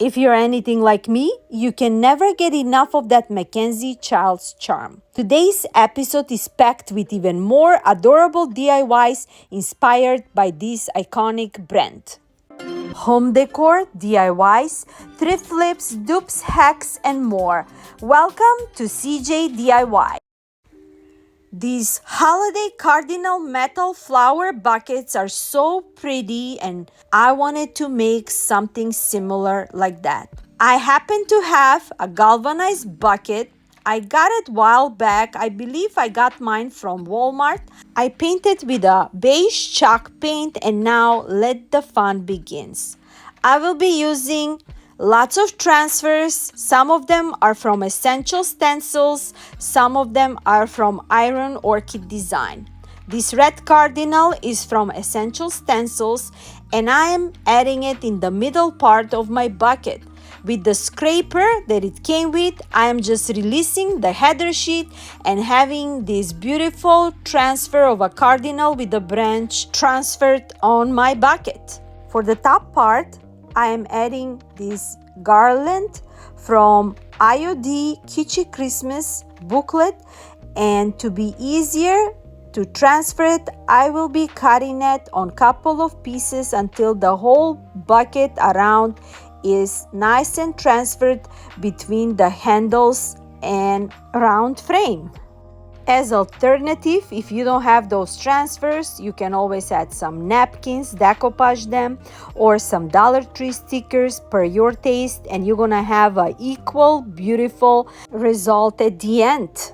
If you're anything like me, you can never get enough of that MackenzieChilds charm. Today's episode is packed with even more adorable DIYs inspired by this iconic brand. Home decor, DIYs, thrift flips, dupes, hacks, and more. Welcome to CJ DIY. These holiday cardinal metal flower buckets are so pretty, and I wanted to make something similar like that. I happen to have a galvanized bucket. I got it a while back. I believe I got mine from Walmart. I painted with a beige chalk paint, and now let the fun begins. I will be using lots of transfers. Some of them are from Essential Stencils. Some of them are from Iron Orchid Design. This red cardinal is from Essential Stencils, and I am adding it in the middle part of my bucket. With the scraper that it came with, I am just releasing the header sheet and having this beautiful transfer of a cardinal with a branch transferred on my bucket. For the top part, I am adding this garland from IOD Kitschy Christmas booklet, and to be easier to transfer it, I will be cutting it on a couple of pieces until the whole bucket around is nice and transferred between the handles and round frame. As alternative, if you don't have those transfers, you can always add some napkins, decoupage them, or some Dollar Tree stickers per your taste, and you're gonna have an equal beautiful result at the end.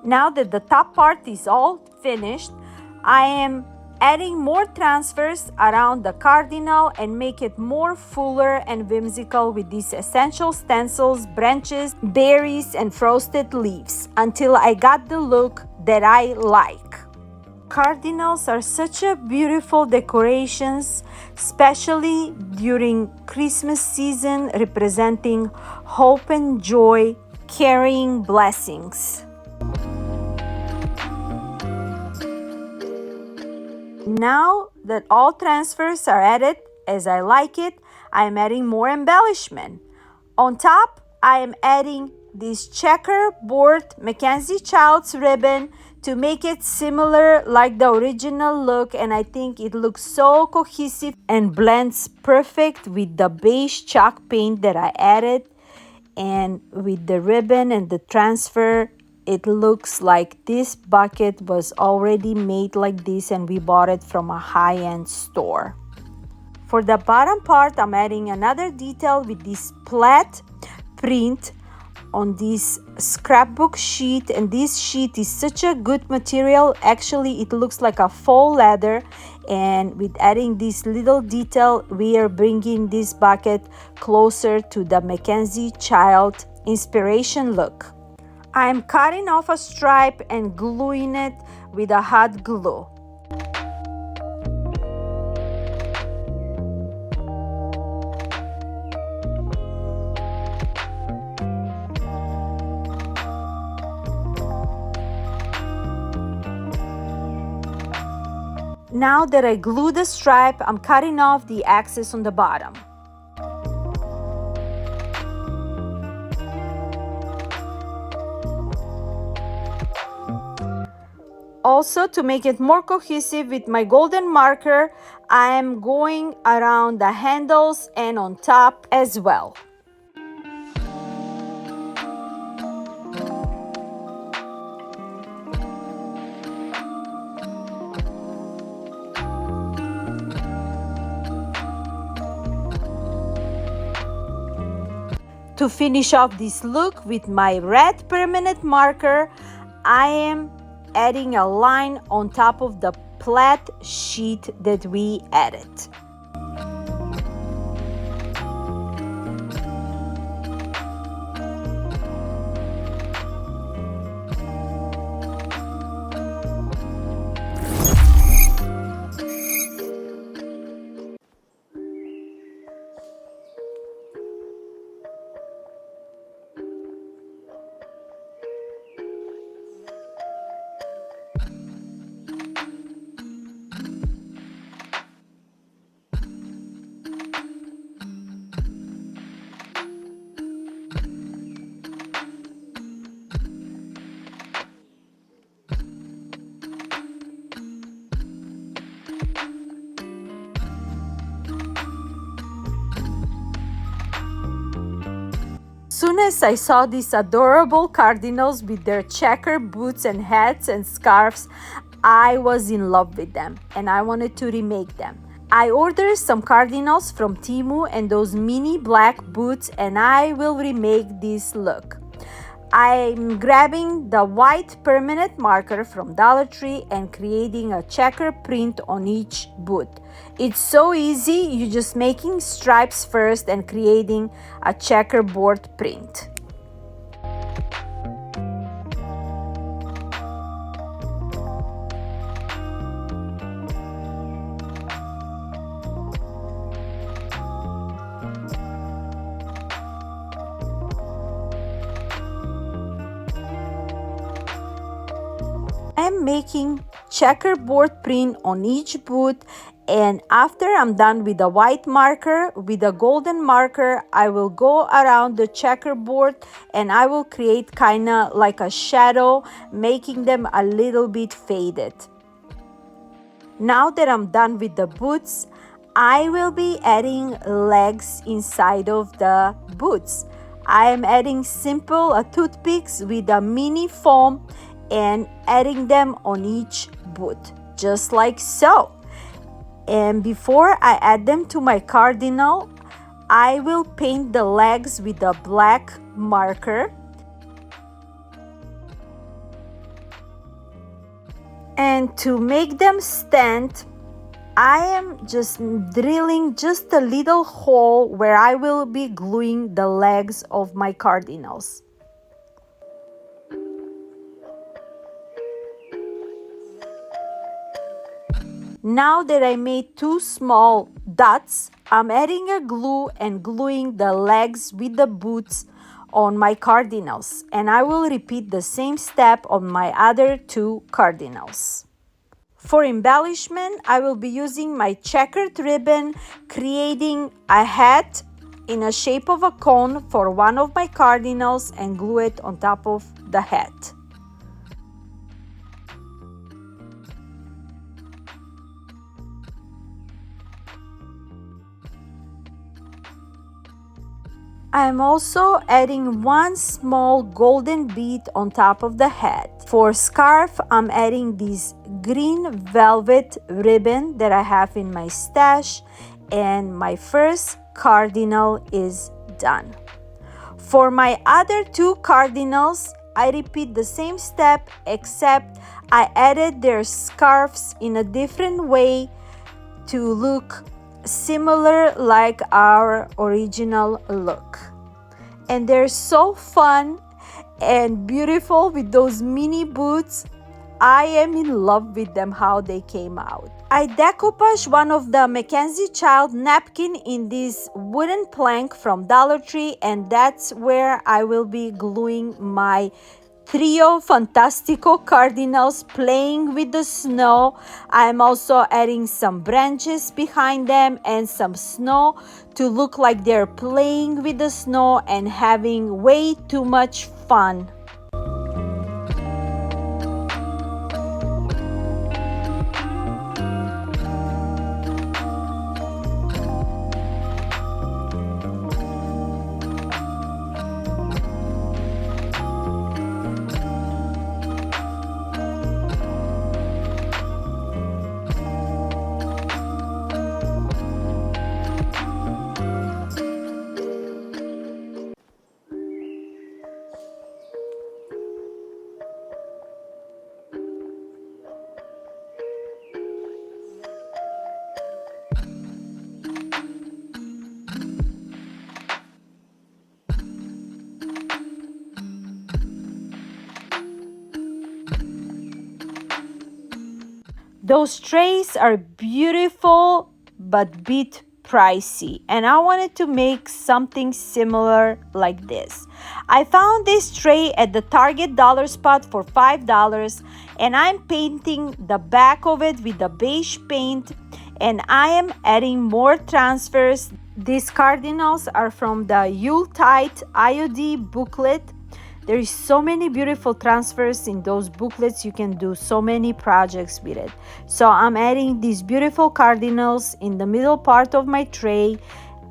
Now that the top part is all finished, I am adding more transfers around the cardinal and make it more fuller and whimsical with these essential stencils, branches, berries, and frosted leaves until I got the look that I like. Cardinals are such a beautiful decorations, especially during Christmas season, representing hope and joy, carrying blessings. Now that all transfers are added as I like it, I am adding more embellishment. On top, I am adding this checkerboard MackenzieChilds ribbon to make it similar like the original look, and I think it looks so cohesive and blends perfect with the beige chalk paint that I added, and with the ribbon and the transfer. It looks like this bucket was already made like this and we bought it from a high-end store. For the bottom part, I'm adding another detail with this plaid print on this scrapbook sheet, and this sheet is such a good material. Actually, it looks like a faux leather, and with adding this little detail, we are bringing this bucket closer to the MackenzieChild inspiration look. I am cutting off a stripe and gluing it with a hot glue. Now that I glue the stripe, I'm cutting off the excess on the bottom. Also, to make it more cohesive with my golden marker, I am going around the handles and on top as well. To finish off this look with my red permanent marker, I am adding a line on top of the plaid sheet that we added. soon as I saw these adorable cardinals with their checker boots and hats and scarves, I was in love with them and I wanted to remake them. I ordered some cardinals from Temu and those mini black boots, and I will remake this look. I'm grabbing the white permanent marker from Dollar Tree and creating a checker print on each boot. It's so easy, you're just making stripes first and creating a checkerboard print. I'm making checkerboard print on each boot, and after I'm done with the white marker, with a golden marker, I will go around the checkerboard and I will create kind of like a shadow, making them a little bit faded. Now that I'm done with the boots, I will be adding legs inside of the boots. I am adding simple toothpicks with a mini foam and adding them on each boot, just like so. And before I add them to my cardinal, I will paint the legs with a black marker. And to make them stand, I am just drilling just a little hole where I will be gluing the legs of my cardinals. Now that I made two small dots, I'm adding a glue and gluing the legs with the boots on my cardinals, and I will repeat the same step on my other two cardinals. For embellishment, I will be using my checkered ribbon, creating a hat in a shape of a cone for one of my cardinals and glue it on top of the hat. I'm also adding one small golden bead on top of the hat. For scarf, I'm adding this green velvet ribbon that I have in my stash, and my first cardinal is done. For my other two cardinals, I repeat the same step, except I added their scarves in a different way to look similar like our original look. And they're so fun and beautiful with those mini boots. I am in love with them, how they came out. I decoupage one of the MackenzieChilds napkin in this wooden plank from Dollar Tree, and that's where I will be gluing my trio fantastico cardinals playing with the snow. I'm also adding some branches behind them and some snow to look like they're playing with the snow and having way too much fun. Those trays are beautiful but bit pricey, and I wanted to make something similar like this. I found this tray at the Target dollar spot for $5, and I'm painting the back of it with the beige paint, and I am adding more transfers. These cardinals are from the Yuletide IOD booklet. There is so many beautiful transfers in those booklets. You can do so many projects with it. So I'm adding these beautiful cardinals in the middle part of my tray.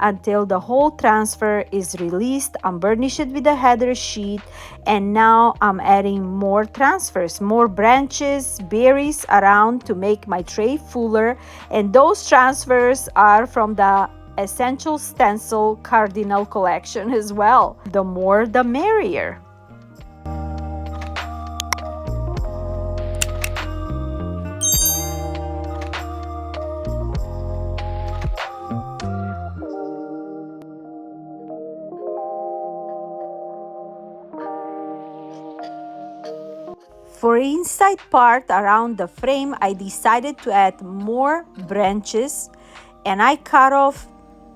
until the whole transfer is released. I'm burnished it with a heather sheet, and now I'm adding more transfers, more branches, berries around to make my tray fuller, and those transfers are from the Essential Stencil Cardinal collection as well. The more the merrier. For inside part around the frame, I decided to add more branches, and I cut off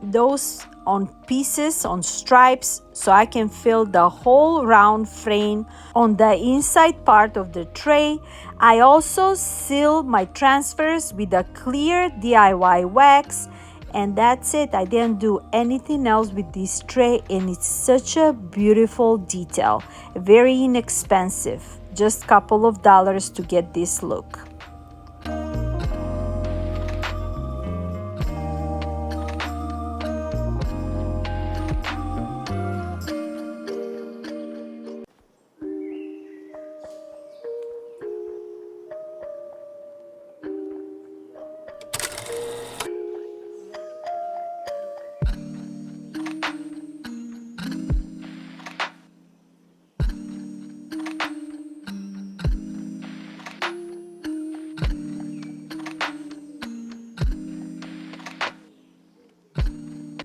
those on pieces, on stripes, so I can fill the whole round frame on the inside part of the tray. I also seal my transfers with a clear DIY wax, and that's it. I didn't do anything else with this tray, and it's such a beautiful detail, very inexpensive, just a couple of dollars to get this look.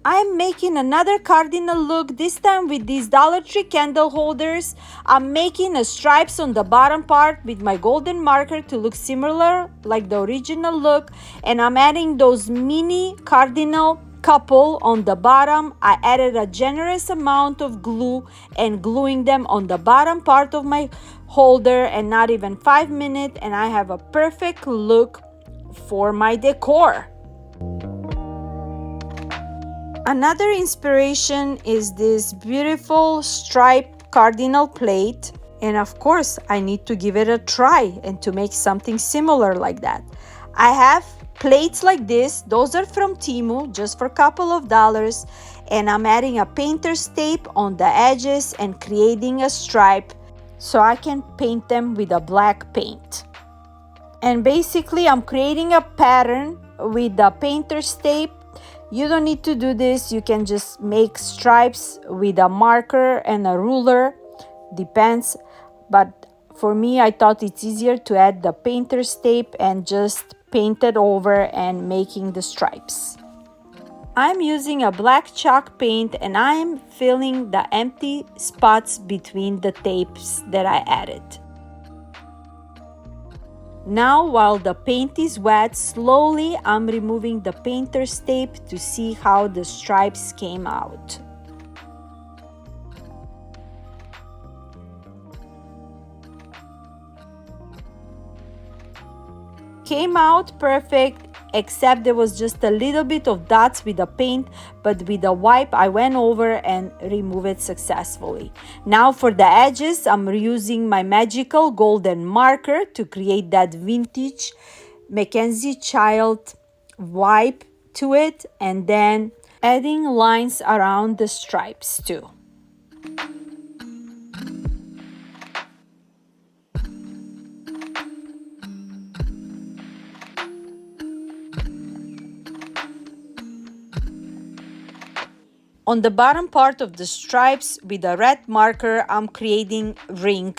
I'm making another cardinal look, this time with these Dollar Tree candle holders. I'm making a stripes on the bottom part with my golden marker to look similar like the original look, and I'm adding those mini cardinal couple on the bottom. I added a generous amount of glue and gluing them on the bottom part of my holder, and not even 5 minutes, and I have a perfect look for my decor. Another inspiration is this beautiful striped cardinal plate, and of course I need to give it a try and to make something similar like that. I have plates like this, those are from Temu, just for a couple of dollars, and I'm adding a painter's tape on the edges and creating a stripe so I can paint them with a black paint. And basically I'm creating a pattern with the painter's tape. You don't need to do this, you can just make stripes with a marker and a ruler, depends, but for me I thought it's easier to add the painter's tape and just paint it over and making the stripes. I'm using a black chalk paint, and I'm filling the empty spots between the tapes that I added. Now, while the paint is wet, slowly I'm removing the painter's tape to see how the stripes came out. Came out perfect, except there was just a little bit of dots with the paint, but with a wipe I went over and removed it successfully. Now for the edges, I'm reusing my magical golden marker to create that vintage MackenzieChilds wipe to it, and then adding lines around the stripes too. On the bottom part of the stripes with a red marker, I'm creating ring.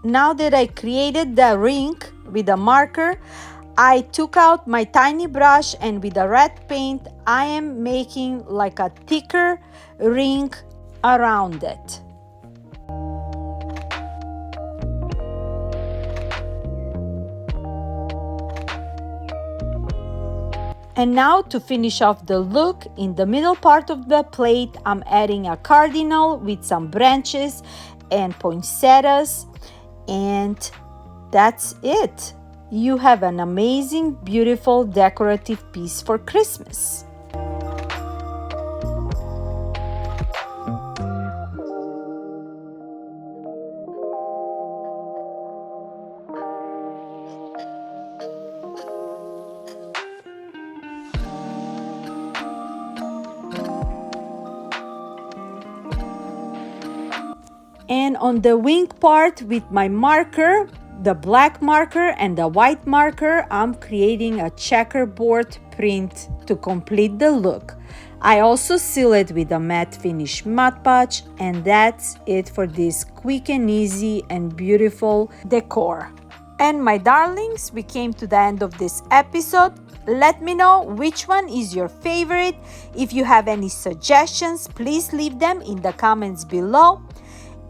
Now that I created the ring with a marker, I took out my tiny brush, and with the red paint, I am making like a thicker ring around it. And now to finish off the look, in the middle part of the plate, I'm adding a cardinal with some branches and poinsettias, and that's it. You have an amazing, beautiful decorative piece for Christmas. And on the wing part with my marker, the black marker and the white marker, I'm creating a checkerboard print to complete the look. I also seal it with a matte finish Mod Podge, and that's it for this quick and easy and beautiful decor. And my darlings, we came to the end of this episode. Let me know which one is your favorite. If you have any suggestions, please leave them in the comments below.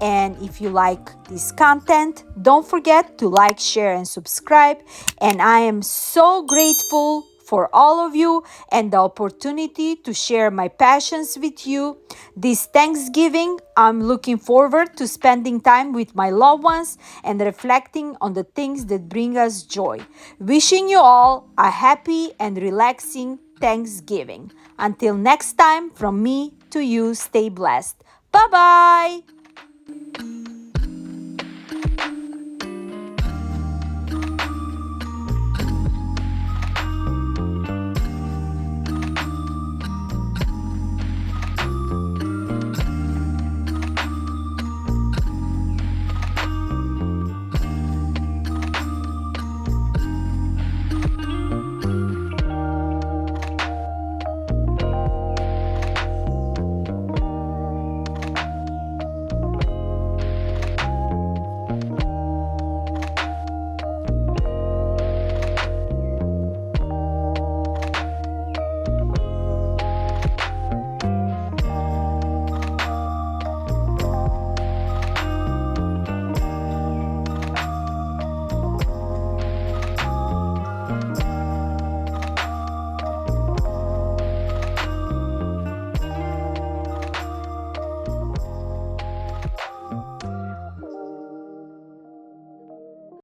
And if you like this content, don't forget to like, share, and subscribe. And I am so grateful for all of you and the opportunity to share my passions with you. This Thanksgiving, I'm looking forward to spending time with my loved ones and reflecting on the things that bring us joy. Wishing you all a happy and relaxing Thanksgiving. Until next time, from me to you, stay blessed. Bye-bye.